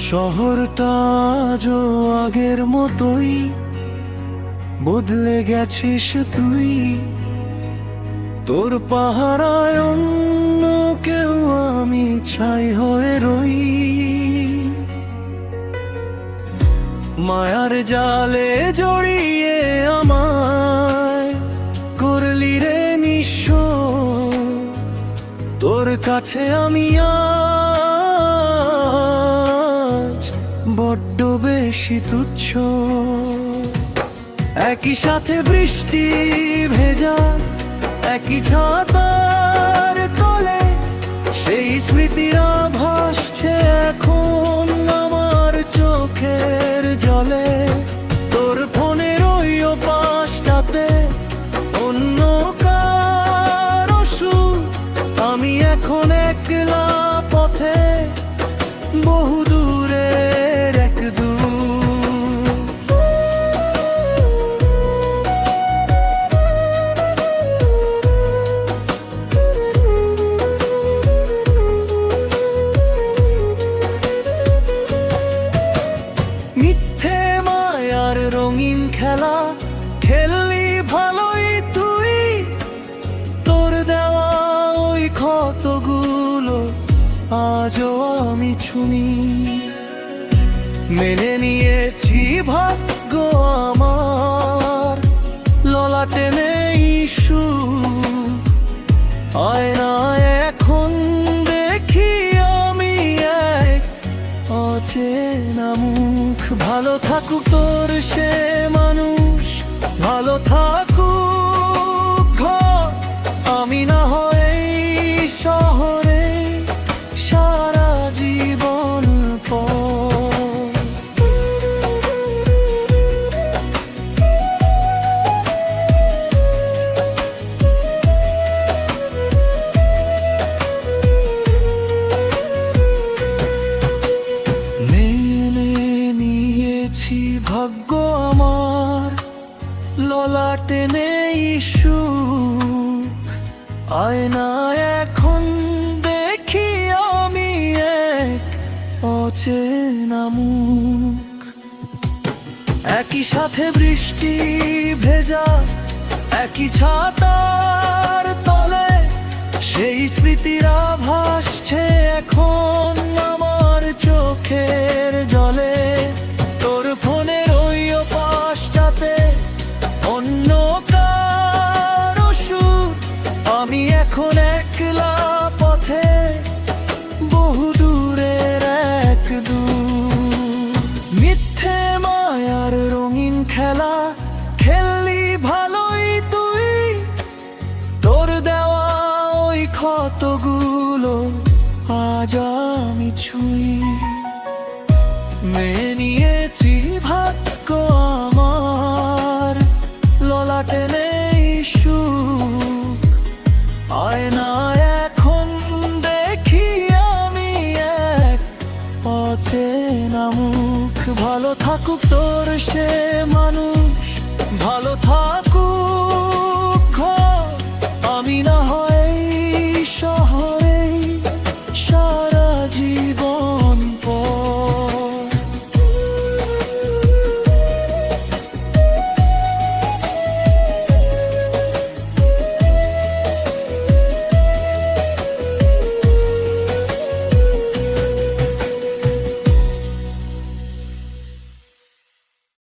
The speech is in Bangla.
শহরটা আজও আগের মতোই, বদলে গেছিস তুই। তোর পাহারায় অন্য কেউ, আমি ছাই হয়ে রই। মায়ার জালে জড়িয়ে আমায় করলি রে নিঃস্ব। তোর কাছে আমি আজ বড্ড বেশি তুচ্ছ। একই সাথে বৃষ্টি ভেজা, একই ছাতার তলে সেই স্মৃতিরা ভাসছে এখন আমার চোখের জলে। তোর ফোনের ওই পাশটাতে অন্য কারো সুর, আমি এখন একলা পথে বহু দূরের এক দূর। মিথ্যে মায়ার রঙিন খেলা খেললি ভালোই তুই। তোর দেওয়া ওই ক্ষতগুলো আজও আমি ছুঁই। মেনে নিয়েছি ভাগ্য আমার, ললাটে নেই সুখ। আয়নায় এখন দেখি আমি এক অচেনা মুখ। ভালো থাকুক তোর সে মানুষ, ভালো থাকুক ঘর। আমি না হয় এই শহরে সারা জীবন পর। মেনে নিয়েছি ভাগ্য আমার, ললাটে নেই সুখ। আয়নায় এখন দেখি আমি এক অচেনা মুখ। একই সাথে বৃষ্টি ভেজা, একই ছাতার তলে সেই স্মৃতিরা ভাসছে এখন আমার চোখের জলে। তোর ফোনের ওই পাশটাতে অন্য কারো সুর, আমি এখন একলা পথে বহু দূরের এক দূর। মিথ্যে মায়ার রঙিন খেলা খেললি ভালোই তুই। তোর দেওয়া ওই ক্ষতগুলো আজ আমি ছুঁই। মেনে নিয়েছি ভাগ্য আমার, ললাটে নেই সুখ। আয়নায় এখন দেখি আমি এক অচেনা মুখ। ভালো থাকুক তোর সে মানুষ, ভালো থাকুক ঘর। আমি না হয়